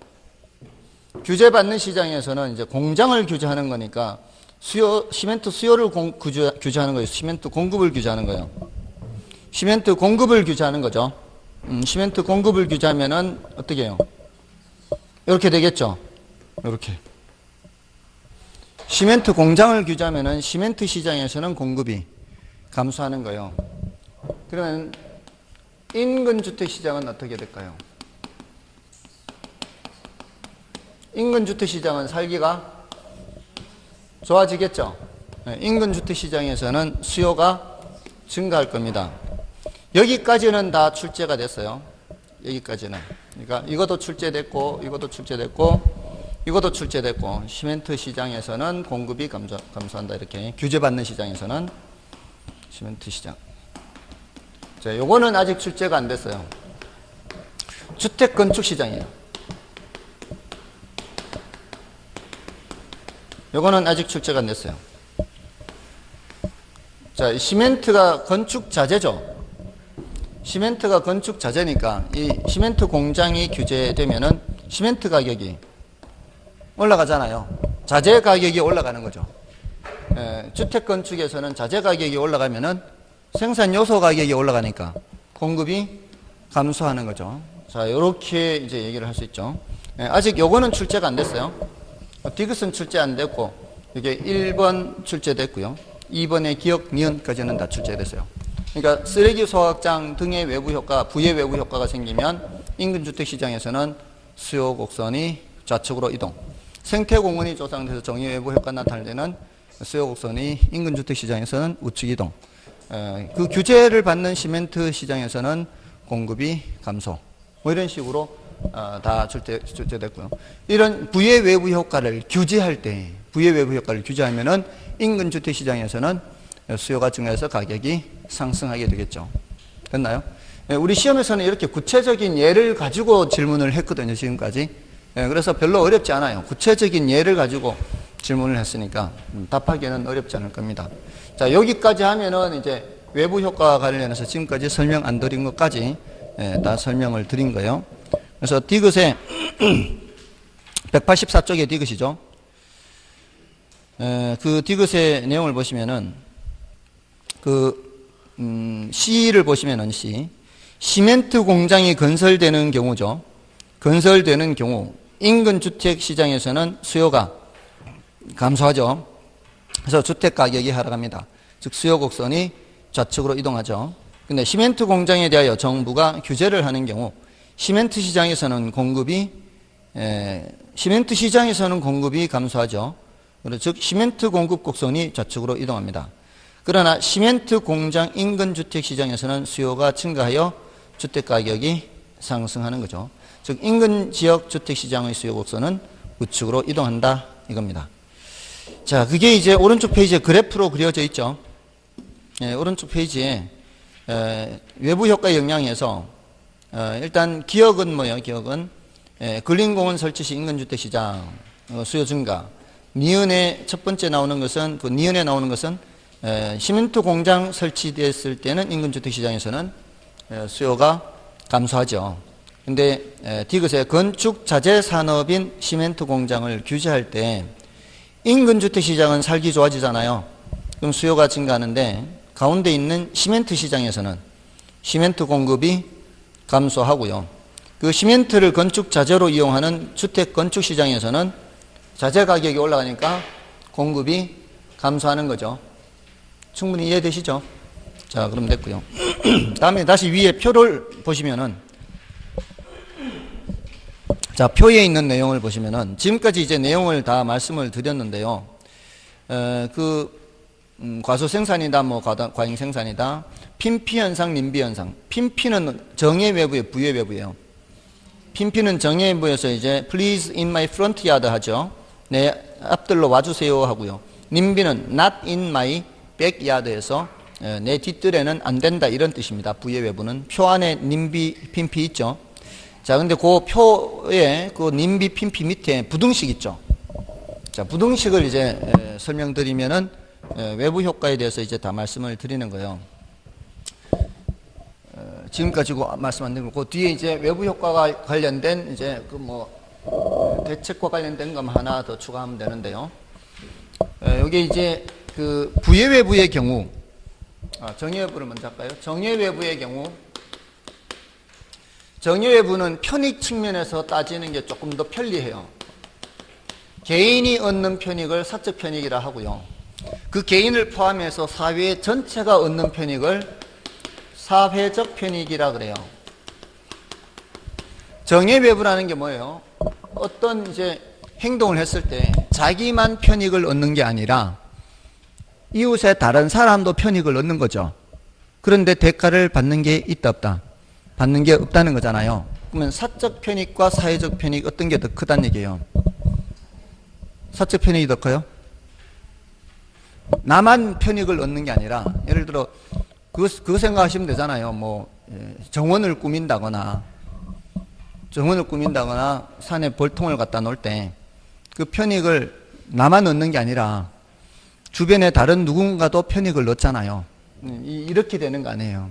규제받는 시장에서는 이제 공장을 규제하는 거니까 시멘트 수요를 규제하는 거예요. 시멘트 공급을 규제하는 거예요. 시멘트 공급을 규제하는 거죠. 시멘트 공급을 규제하면은 어떻게 해요? 이렇게 되겠죠. 이렇게. 시멘트 공장을 규제하면은 시멘트 시장에서는 공급이 감소하는 거예요. 그러면 인근 주택 시장은 어떻게 될까요? 인근 주택 시장은 살기가 좋아지겠죠. 인근 주택 시장에서는 수요가 증가할 겁니다. 여기까지는 다 출제가 됐어요. 여기까지는. 그러니까 이것도 출제됐고, 이것도 출제됐고, 이것도 출제됐고, 시멘트 시장에서는 공급이 감소한다. 이렇게 규제받는 시장에서는 시멘트 시장. 자, 요거는 아직 출제가 안 됐어요. 주택 건축 시장이에요. 요거는 아직 출제가 안 됐어요. 자, 시멘트가 건축 자재죠. 시멘트가 건축 자재니까 이 시멘트 공장이 규제되면은 시멘트 가격이 올라가잖아요. 자재 가격이 올라가는 거죠. 주택 건축에서는 자재 가격이 올라가면은 생산 요소 가격이 올라가니까 공급이 감소하는 거죠. 자, 이렇게 이제 얘기를 할 수 있죠. 아직 요거는 출제가 안 됐어요. 디귿은 출제 안 됐고, 이게 1번 출제됐고요. 2번의 기억, 니은까지는 다 출제됐어요. 그러니까 쓰레기 소각장 등의 외부 효과, 부의 외부 효과가 생기면 인근 주택 시장에서는 수요 곡선이 좌측으로 이동. 생태 공원이 조성돼서 정의 외부 효과 나타날 때는 수요 곡선이 인근 주택 시장에서는 우측 이동. 그 규제를 받는 시멘트 시장에서는 공급이 감소. 뭐 이런 식으로 다 출제됐고요. 이런 부의 외부 효과를 규제할 때, 부의 외부 효과를 규제하면은 인근 주택 시장에서는 수요가 증가해서 가격이 상승하게 되겠죠. 됐나요? 우리 시험에서는 이렇게 구체적인 예를 가지고 질문을 했거든요, 지금까지. 그래서 별로 어렵지 않아요. 구체적인 예를 가지고 질문을 했으니까 답하기는 어렵지 않을 겁니다. 자, 여기까지 하면은 이제 외부 효과와 관련해서 지금까지 설명 안 드린 것까지 다 설명을 드린 거예요. 그래서 디귿에 184쪽에 디귿이죠. 그 디귿의 내용을 보시면은 C를 보시면은 시멘트 공장이 건설되는 경우죠. 건설되는 경우 인근 주택 시장에서는 수요가 감소하죠. 그래서 주택 가격이 하락합니다. 즉 수요 곡선이 좌측으로 이동하죠. 근데 시멘트 공장에 대하여 정부가 규제를 하는 경우 시멘트 시장에서는 공급이 감소하죠. 즉 시멘트 공급 곡선이 좌측으로 이동합니다. 그러나 시멘트 공장 인근 주택 시장에서는 수요가 증가하여 주택 가격이 상승하는 거죠. 즉 인근 지역 주택 시장의 수요 곡선은 우측으로 이동한다 이겁니다. 자, 그게 이제 오른쪽 페이지에 그래프로 그려져 있죠. 오른쪽 페이지에 외부 효과 영향에서 일단 기억은 뭐예요? 기억은 근린공원 설치 시 인근 주택 시장 수요 증가. 니은에 첫 번째 나오는 것은 니은에 나오는 것은 시멘트 공장 설치됐을 때는 인근 주택 시장에서는 수요가 감소하죠. 근데 디귿에 건축 자재 산업인 시멘트 공장을 규제할 때 인근 주택 시장은 살기 좋아지잖아요. 그럼 수요가 증가하는데 가운데 있는 시멘트 시장에서는 시멘트 공급이 감소하고요. 그 시멘트를 건축 자재로 이용하는 주택 건축 시장에서는 자재 가격이 올라가니까 공급이 감소하는 거죠. 충분히 이해되시죠? 자, 그럼 됐고요. 다음에 다시 위에 표를 보시면은, 자, 표에 있는 내용을 보시면은 지금까지 이제 내용을 다 말씀을 드렸는데요. 과소 생산이다, 뭐 과잉 생산이다, 핀피 현상, 님비 현상. 핀피는 정의 외부에 부의 외부예요. 핀피는 정의 외부에서 이제 please in my front yard 하죠. 내 앞들로 와주세요 하고요. 님비는 not in my backyard에서 내 뒷뜰에는 안 된다 이런 뜻입니다. 부의 외부는 표 안에 님비 핀피 있죠. 자, 근데 그 표에 그 님비 핀피 밑에 부등식 있죠. 자, 부등식을 이제 설명드리면은 외부 효과에 대해서 이제 다 말씀을 드리는 거예요. 지금까지 말씀 안 드리고 그 뒤에 이제 외부 효과가 관련된 이제 대책과 관련된 것만 하나 더 추가하면 되는데요. 여기 이제 그 부의 외부의 경우, 정의 외부를 먼저 할까요? 정의 외부의 경우, 정의 외부는 편익 측면에서 따지는 게 조금 더 편리해요. 개인이 얻는 편익을 사적 편익이라 하고요. 그 개인을 포함해서 사회 전체가 얻는 편익을 사회적 편익이라 그래요. 정의 외부라는 게 뭐예요? 어떤 이제 행동을 했을 때 자기만 편익을 얻는 게 아니라 이웃의 다른 사람도 편익을 얻는 거죠. 그런데 대가를 받는 게 있다 없다? 받는 게 없다는 거잖아요. 그러면 사적 편익과 사회적 편익 어떤 게 더 크다는 얘기예요? 사적 편익이 더 커요? 나만 편익을 얻는 게 아니라 예를 들어 그거 생각하시면 되잖아요. 뭐 정원을 꾸민다거나 산에 벌통을 갖다 놓을 때 그 편익을 나만 얻는 게 아니라 주변에 다른 누군가도 편익을 얻잖아요. 이렇게 되는 거 아니에요.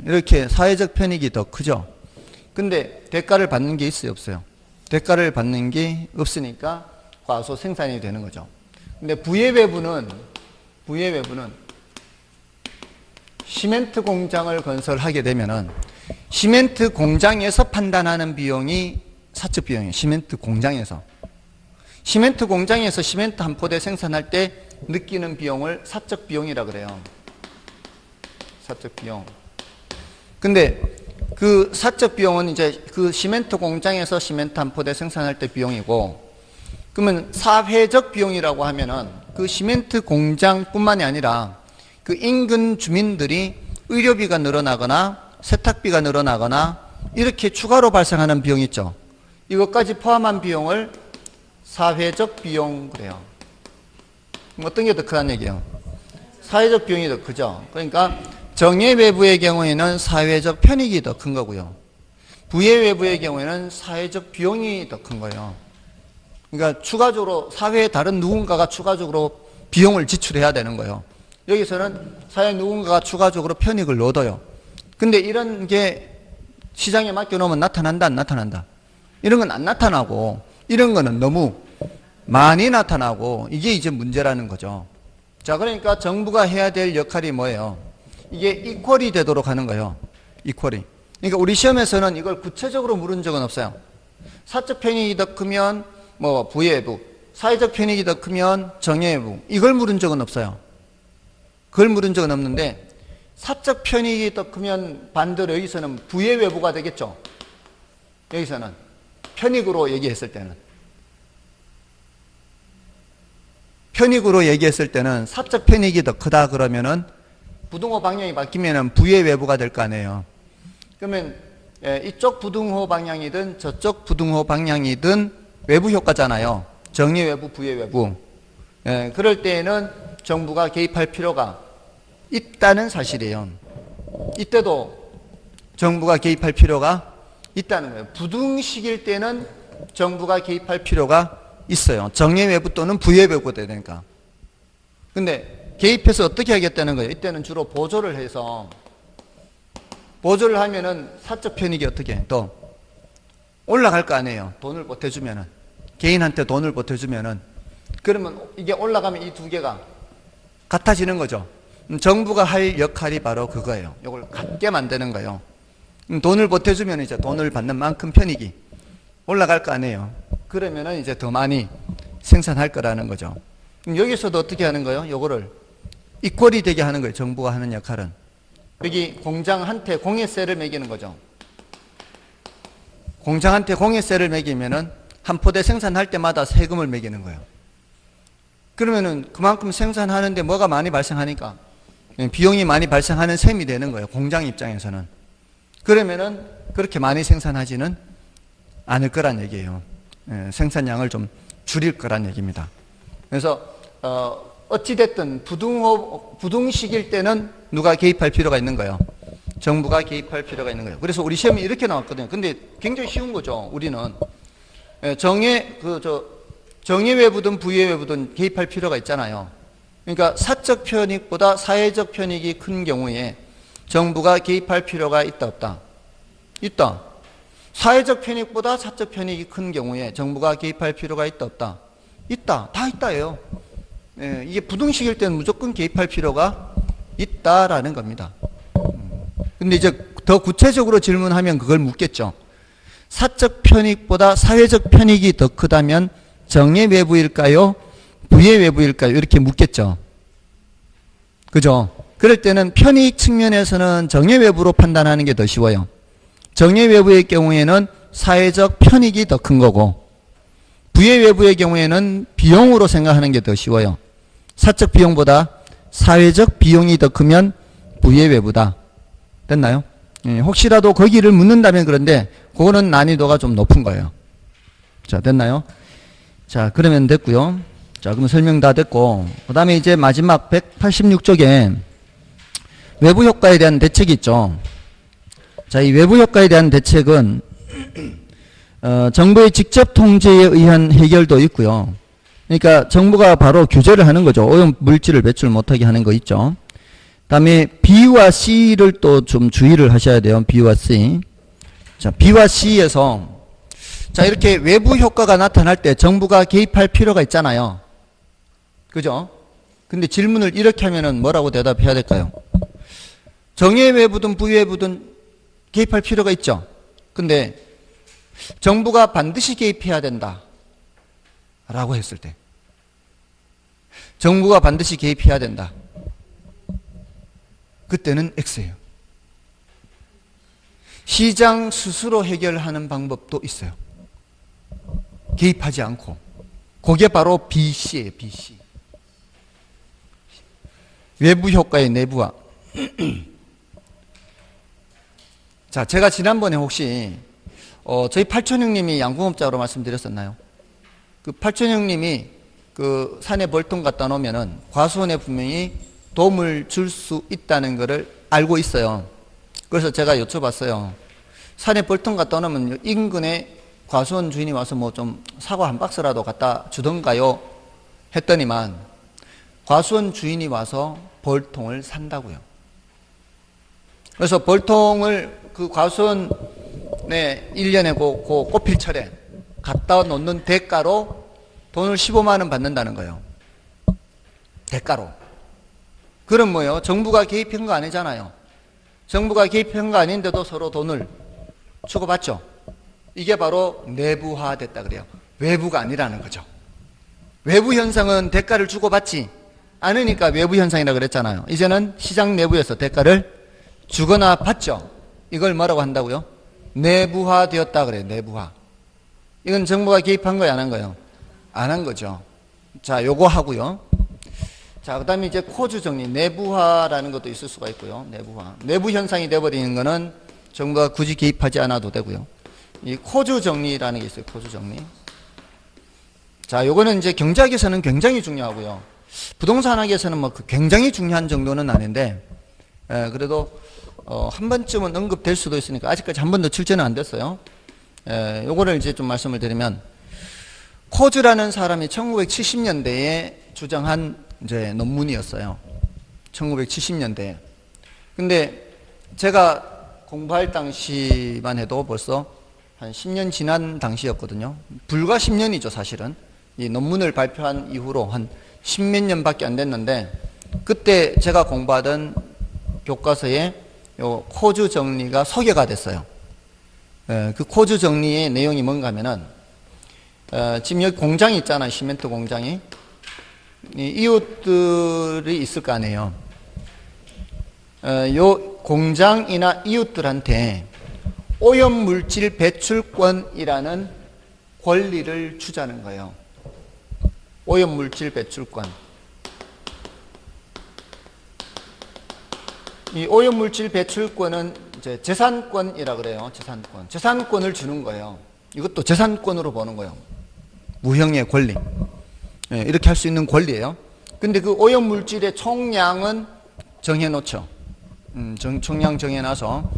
이렇게 사회적 편익이 더 크죠. 근데 대가를 받는 게 있어요, 없어요? 대가를 받는 게 없으니까 과소 생산이 되는 거죠. 근데 부예외부는 시멘트 공장을 건설하게 되면은 시멘트 공장에서 판단하는 비용이 사적 비용이에요. 시멘트 공장에서 시멘트 한 포대 생산할 때 느끼는 비용을 사적 비용이라 그래요. 사적 비용. 근데 그 사적 비용은 이제 그 시멘트 공장에서 시멘트 한 포대 생산할 때 비용이고, 그러면 사회적 비용이라고 하면은 그 시멘트 공장뿐만이 아니라 그 인근 주민들이 의료비가 늘어나거나 세탁비가 늘어나거나 이렇게 추가로 발생하는 비용이 있죠. 이것까지 포함한 비용을 사회적 비용 그래요. 어떤 게 더 크다는 얘기예요? 사회적 비용이 더 크죠. 그러니까 정예외부의 경우에는 사회적 편익이 더 큰 거고요. 부예외부의 경우에는 사회적 비용이 더 큰 거예요. 그러니까 추가적으로 사회의 다른 누군가가 추가적으로 비용을 지출해야 되는 거예요. 여기서는 사회 누군가가 추가적으로 편익을 얻어요. 근데 이런 게 시장에 맡겨놓으면 나타난다, 안 나타난다? 이런 건 안 나타나고, 이런 거는 너무 많이 나타나고, 이게 이제 문제라는 거죠. 자, 그러니까 정부가 해야 될 역할이 뭐예요? 이게 이퀄이 되도록 하는 거예요. 이퀄이. 그러니까 우리 시험에서는 이걸 구체적으로 물은 적은 없어요. 사적 편익이 더 크면 뭐 부예외부, 사회적 편익이 더 크면 정예외부, 이걸 물은 적은 없어요. 그걸 물은 적은 없는데, 사적 편익이 더 크면 반대로 여기서는 부예외부가 되겠죠. 여기서는 편익으로 얘기했을 때는 사적 편익이 더 크다 그러면은 부등호 방향이 바뀌면은 부예외부가 될 거 아니에요. 그러면 이쪽 부등호 방향이든 저쪽 부등호 방향이든 외부 효과잖아요. 정예외부, 부예외부. 그럴 때에는 정부가 개입할 필요가 있다는 사실이에요. 이때도 정부가 개입할 필요가 있다는 거예요. 부등식일 때는 정부가 개입할 필요가 있어요. 정예외부 또는 부예외부가 돼야 되니까. 근데 개입해서 어떻게 하겠다는 거예요? 이때는 주로 보조를 해서, 보조를 하면은 사적 편익이 어떻게 또 올라갈 거 아니에요. 돈을 보태주면은, 개인한테 돈을 보태주면은, 그러면 이게 올라가면 이 두 개가 같아지는 거죠. 정부가 할 역할이 바로 그거예요. 이걸 같게 만드는 거예요. 돈을 보태주면 이제 돈을 받는 만큼 편익이 올라갈 거 아니에요. 그러면은 이제 더 많이 생산할 거라는 거죠. 여기서도 어떻게 하는 거예요? 요거를 이퀄이 되게 하는 거예요. 정부가 하는 역할은. 여기 공장한테 공예세를 매기는 거죠. 공장한테 공예세를 매기면은 한 포대 생산할 때마다 세금을 매기는 거예요. 그러면은 그만큼 생산하는데 뭐가 많이 발생하니까 비용이 많이 발생하는 셈이 되는 거예요. 공장 입장에서는. 그러면은 그렇게 많이 생산하지는 않을 거란 얘기예요. 생산량을 좀 줄일 거란 얘기입니다. 그래서 어찌됐든 부등식일 때는 누가 개입할 필요가 있는 거예요? 정부가 개입할 필요가 있는 거예요. 그래서 우리 시험이 이렇게 나왔거든요. 근데 굉장히 쉬운 거죠. 우리는 정예외부든 부예외부든 개입할 필요가 있잖아요. 그러니까 사적 편익보다 사회적 편익이 큰 경우에 정부가 개입할 필요가 있다, 없다? 있다. 사회적 편익보다 사적 편익이 큰 경우에 정부가 개입할 필요가 있다, 없다? 있다. 다 있다예요. 이게 부등식일 때는 무조건 개입할 필요가 있다라는 겁니다. 근데 이제 더 구체적으로 질문하면 그걸 묻겠죠. 사적 편익보다 사회적 편익이 더 크다면 정예외부일까요? 부예외부일까요? 이렇게 묻겠죠. 그죠? 그럴 때는 편익 측면에서는 정예외부로 판단하는 게 더 쉬워요. 정예외부의 경우에는 사회적 편익이 더 큰 거고, 부예외부의 경우에는 비용으로 생각하는 게 더 쉬워요. 사적 비용보다 사회적 비용이 더 크면 부예외부다. 됐나요? 혹시라도 거기를 묻는다면 그런데 그거는 난이도가 좀 높은 거예요. 자, 됐나요? 자, 그러면 됐고요. 자, 그럼 설명 다 됐고, 그 다음에 이제 마지막 186쪽에 외부 효과에 대한 대책이 있죠. 자, 이 외부 효과에 대한 대책은 정부의 직접 통제에 의한 해결도 있고요. 그러니까 정부가 바로 규제를 하는 거죠. 오염 물질을 배출 못하게 하는 거 있죠. 그다음에 B와 C를 또 좀 주의를 하셔야 돼요. B와 C. 자, B와 C에서 자, 이렇게 외부 효과가 나타날 때 정부가 개입할 필요가 있잖아요. 그죠? 근데 질문을 이렇게 하면은 뭐라고 대답해야 될까요? 정예 외부든 부외부든 개입할 필요가 있죠. 근데 정부가 반드시 개입해야 된다 라고 했을 때, 정부가 반드시 개입해야 된다, 그때는 X예요. 시장 스스로 해결하는 방법도 있어요. 개입하지 않고. 그게 바로 BC예요. BC. 외부 효과의 내부화. 자, 제가 지난번에 혹시 저희 팔촌 형님이 양궁업자로 말씀드렸었나요? 그 팔촌 형님이 그 산에 벌통 갖다 놓으면은 과수원에 분명히 도움을 줄 수 있다는 것을 알고 있어요. 그래서 제가 여쭤봤어요. 산에 벌통 갖다 놓으면 인근에 과수원 주인이 와서 뭐 좀 사과 한 박스라도 갖다 주던가요? 했더니만 과수원 주인이 와서 벌통을 산다고요. 그래서 벌통을 그 과수원에 1년에 그 꽃필철에 갖다 놓는 대가로 돈을 15만 원 받는다는 거예요. 대가로. 그럼 뭐예요? 정부가 개입한 거 아니잖아요. 정부가 개입한 거 아닌데도 서로 돈을 주고받죠. 이게 바로 내부화됐다 그래요. 외부가 아니라는 거죠. 외부 현상은 대가를 주고받지 않으니까 외부 현상이라 그랬잖아요. 이제는 시장 내부에서 대가를 주거나 받죠. 이걸 뭐라고 한다고요? 내부화되었다 그래요. 내부화. 이건 정부가 개입한 거예요, 안 한 거예요? 안 한 거죠. 자, 요거 하고요. 자, 그 다음에 이제 코주 정리, 내부화라는 것도 있을 수가 있고요. 내부화. 내부 현상이 돼버리는 거는 정부가 굳이 개입하지 않아도 되고요. 이 코주 정리라는 게 있어요. 코주 정리. 자, 요거는 이제 경제학에서는 굉장히 중요하고요. 부동산학에서는 뭐 굉장히 중요한 정도는 아닌데, 그래도 한 번쯤은 언급될 수도 있으니까 아직까지 한 번도 출제는 안 됐어요. 요거를 이제 좀 말씀을 드리면, 코즈라는 사람이 1970년대에 주장한 이제 논문이었어요. 1970년대에. 근데 제가 공부할 당시만 해도 벌써 한 10년 지난 당시였거든요. 불과 10년이죠, 사실은. 이 논문을 발표한 이후로 한 10몇 년밖에 안 됐는데, 그때 제가 공부하던 교과서에 요 코즈 정리가 소개가 됐어요. 그 코즈 정리의 내용이 뭔가 하면은, 지금 여기 공장이 있잖아요. 시멘트 공장이. 이웃들이 있을 거 아니에요. 요 공장이나 이웃들한테 오염물질 배출권이라는 권리를 주자는 거예요. 오염물질 배출권. 이 오염물질 배출권은 이제 재산권이라 그래요. 재산권. 재산권을 주는 거예요. 이것도 재산권으로 보는 거예요. 무형의 권리. 이렇게 할 수 있는 권리예요. 근데 그 오염물질의 총량은 정해놓죠. 총량 정해놔서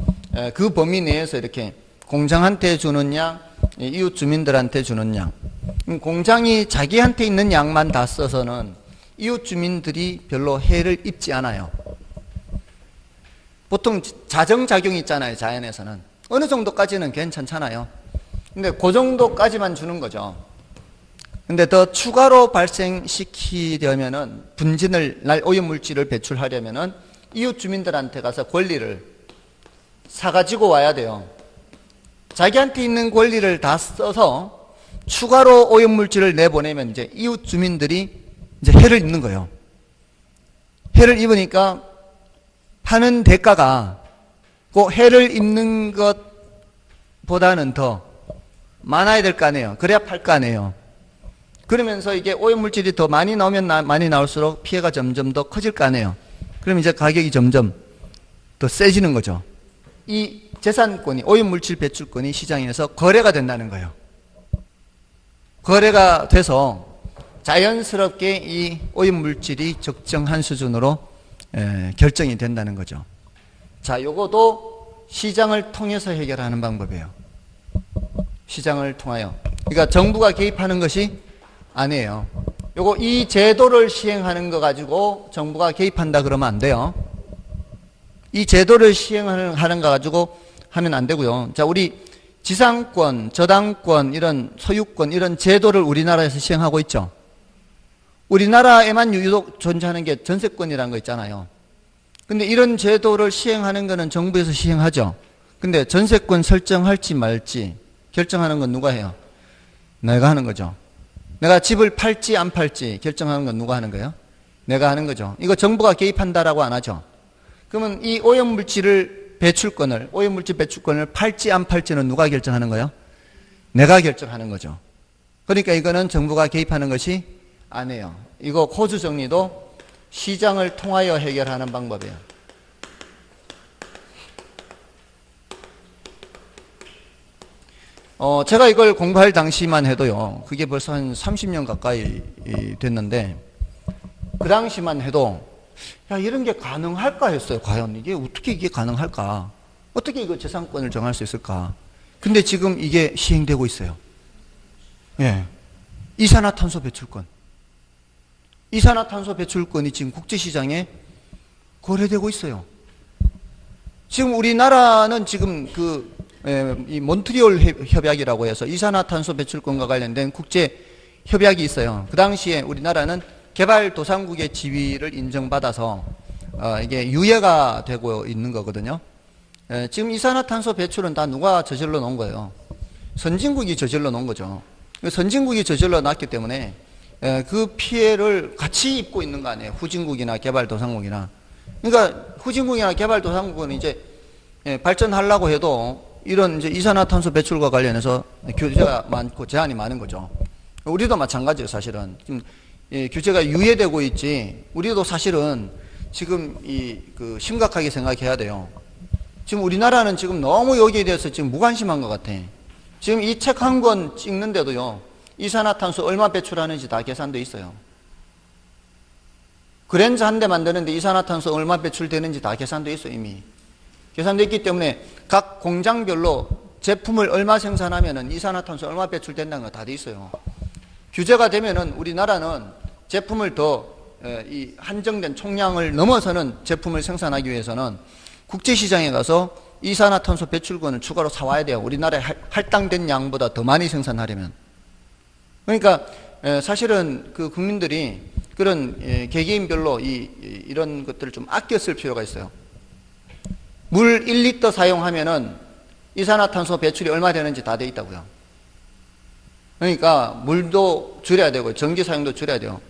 그 범위 내에서 이렇게 공장한테 주는 양, 이웃 주민들한테 주는 양. 공장이 자기한테 있는 양만 다 써서는 이웃 주민들이 별로 해를 입지 않아요. 보통 자정작용이 있잖아요. 자연에서는. 어느 정도까지는 괜찮잖아요. 근데 그 정도까지만 주는 거죠. 근데 더 추가로 발생시키려면은 분진을, 오염물질을 배출하려면은 이웃 주민들한테 가서 권리를 사가지고 와야 돼요. 자기한테 있는 권리를 다 써서 추가로 오염물질을 내보내면 이제 이웃 주민들이 이제 해를 입는 거예요. 해를 입으니까 하는 대가가 그 해를 입는 것보다는 더 많아야 될 거 아니에요. 그래야 팔 거 아니에요. 그러면서 이게 오염물질이 더 많이 나오면 많이 나올수록 피해가 점점 더 커질 거 아니에요. 그럼 이제 가격이 점점 더 세지는 거죠. 이 재산권이, 오염물질 배출권이 시장에서 거래가 된다는 거예요. 거래가 돼서 자연스럽게 이 오염물질이 적정한 수준으로 결정이 된다는 거죠. 자, 요거도 시장을 통해서 해결하는 방법이에요. 시장을 통하여. 그러니까 정부가 개입하는 것이 아니에요. 요거 이 제도를 시행하는 거 가지고 정부가 개입한다 그러면 안 돼요. 이 제도를 시행하는 거 가지고 하면 안 되고요. 자, 우리 지상권, 저당권, 이런 소유권, 이런 제도를 우리나라에서 시행하고 있죠. 우리나라에만 유독 존재하는 게 전세권이라는 거 있잖아요. 근데 이런 제도를 시행하는 거는 정부에서 시행하죠. 근데 전세권 설정할지 말지 결정하는 건 누가 해요? 내가 하는 거죠. 내가 집을 팔지 안 팔지 결정하는 건 누가 하는 거예요? 내가 하는 거죠. 이거 정부가 개입한다라고 안 하죠. 그러면 이 오염물질 배출권을 팔지 안 팔지는 누가 결정하는 거예요? 내가 결정하는 거죠. 그러니까 이거는 정부가 개입하는 것이 아니에요. 이거 호주 정리도 시장을 통하여 해결하는 방법이에요. 제가 이걸 공부할 당시만 해도요, 그게 벌써 한 30년 가까이 됐는데, 그 당시만 해도, 야, 이런 게 가능할까 했어요. 과연 이게 어떻게 이게 가능할까? 어떻게 이거 재산권을 정할 수 있을까? 근데 지금 이게 시행되고 있어요. 예. 이산화탄소 배출권. 이산화탄소 배출권이 지금 국제시장에 거래되고 있어요. 지금 우리나라는 지금 이 몬트리올 협약이라고 해서 이산화탄소 배출권과 관련된 국제 협약이 있어요. 그 당시에 우리나라는 개발도상국의 지위를 인정받아서 이게 유예가 되고 있는 거거든요. 지금 이산화탄소 배출은 다 누가 저질러 놓은 거예요? 선진국이 저질러 놓은 거죠. 선진국이 저질러 놨기 때문에 그 피해를 같이 입고 있는 거 아니에요. 후진국이나 개발도상국이나. 그러니까 후진국이나 개발도상국은 이제 발전하려고 해도 이런 이제 이산화탄소 배출과 관련해서 규제가 많고 제한이 많은 거죠. 우리도 마찬가지예요, 사실은. 지금 규제가 유예되고 있지. 우리도 사실은 지금 심각하게 생각해야 돼요. 지금 우리나라는 지금 너무 여기에 대해서 지금 무관심한 것 같아. 지금 이 책 한 권 찍는데도요, 이산화탄소 얼마 배출하는지 다 계산돼 있어요. 그랜저 한 대 만드는데 이산화탄소 얼마 배출되는지 다 계산돼 있어요, 이미. 계산돼 있기 때문에 각 공장별로 제품을 얼마 생산하면은 이산화탄소 얼마 배출된다는 거 다 돼 있어요. 규제가 되면은 우리나라는 제품을 이 한정된 총량을 넘어서는 제품을 생산하기 위해서는 국제시장에 가서 이산화탄소 배출권을 추가로 사와야 돼요. 우리나라에 할당된 양보다 더 많이 생산하려면. 그러니까 사실은 그 국민들이 그런 개개인별로 이런 것들을 좀 아껴 쓸 필요가 있어요. 물 1리터 사용하면은 이산화탄소 배출이 얼마 되는지 다 돼 있다고요. 그러니까 물도 줄여야 되고 전기 사용도 줄여야 돼요.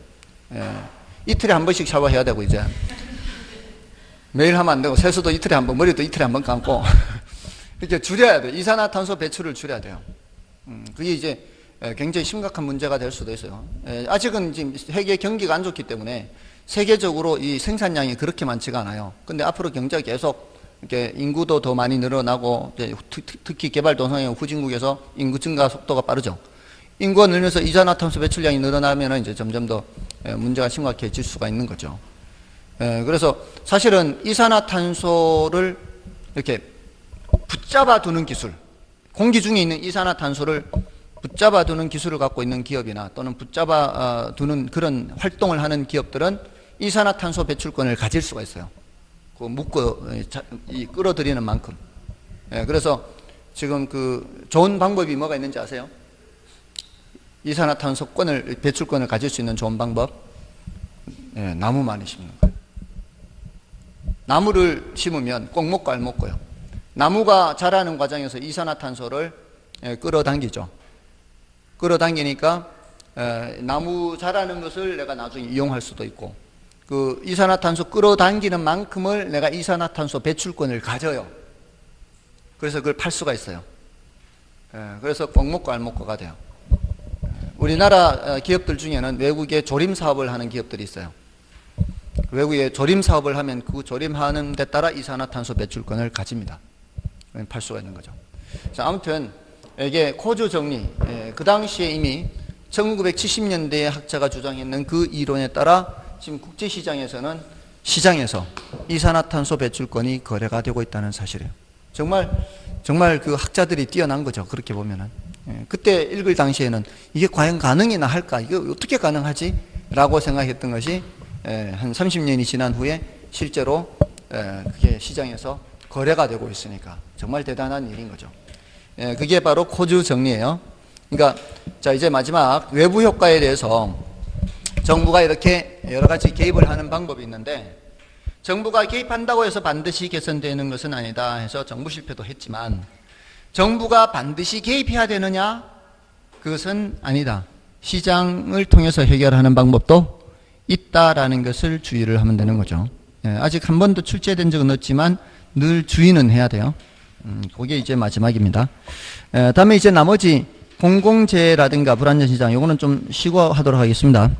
이틀에 한 번씩 샤워해야 되고 이제 매일 하면 안 되고 세수도 이틀에 한 번, 머리도 이틀에 한 번 감고 이렇게 줄여야 돼요. 이산화탄소 배출을 줄여야 돼요. 그게 이제 굉장히 심각한 문제가 될 수도 있어요. 아직은 지금 세계 경기가 안 좋기 때문에 세계적으로 이 생산량이 그렇게 많지가 않아요. 근데 앞으로 경제가 계속 이렇게 인구도 더 많이 늘어나고 특히 개발도상국 후진국에서 인구 증가 속도가 빠르죠. 인구가 늘면서 이산화탄소 배출량이 늘어나면 이제 점점 더 문제가 심각해질 수가 있는 거죠. 그래서 사실은 이산화탄소를 이렇게 붙잡아 두는 기술, 공기 중에 있는 이산화탄소를 붙잡아 두는 기술을 갖고 있는 기업이나 또는 붙잡아 두는 그런 활동을 하는 기업들은 이산화탄소 배출권을 가질 수가 있어요. 그 끌어들이는 만큼. 그래서 지금 좋은 방법이 뭐가 있는지 아세요? 이산화탄소 배출권을 가질 수 있는 좋은 방법? 나무 많이 심는 거예요. 나무를 심으면 꼭 먹고 알 먹고요. 나무가 자라는 과정에서 이산화탄소를 끌어당기죠. 끌어당기니까 나무 자라는 것을 내가 나중에 이용할 수도 있고, 그 이산화탄소 끌어당기는 만큼을 내가 이산화탄소 배출권을 가져요. 그래서 그걸 팔 수가 있어요. 그래서 꼭 먹고 알 먹고가 돼요. 우리나라 기업들 중에는 외국에 조림 사업을 하는 기업들이 있어요. 외국에 조림 사업을 하면 그 조림하는 데 따라 이산화탄소 배출권을 가집니다. 팔 수가 있는 거죠. 자, 아무튼 이게 코주 정리, 그 당시에 이미 1970년대에 학자가 주장했는 그 이론에 따라 지금 국제시장에서는 시장에서 이산화탄소 배출권이 거래가 되고 있다는 사실이에요. 정말 그 학자들이 뛰어난 거죠. 그렇게 보면은. 그때 읽을 당시에는 이게 과연 가능이나 할까? 이거 어떻게 가능하지? 라고 생각했던 것이 한 30년이 지난 후에 실제로 그게 시장에서 거래가 되고 있으니까 정말 대단한 일인 거죠. 그게 바로 코즈 정리예요. 그러니까 자 이제 마지막 외부 효과에 대해서 정부가 이렇게 여러 가지 개입을 하는 방법이 있는데 정부가 개입한다고 해서 반드시 개선되는 것은 아니다 해서 정부 실패도 했지만 정부가 반드시 개입해야 되느냐? 그것은 아니다. 시장을 통해서 해결하는 방법도 있다라는 것을 주의를 하면 되는 거죠. 아직 한 번도 출제된 적은 없지만 늘 주의는 해야 돼요. 그게 이제 마지막입니다. 다음에 이제 나머지 공공재라든가 불안전시장, 요거는 좀 쉬고 하도록 하겠습니다.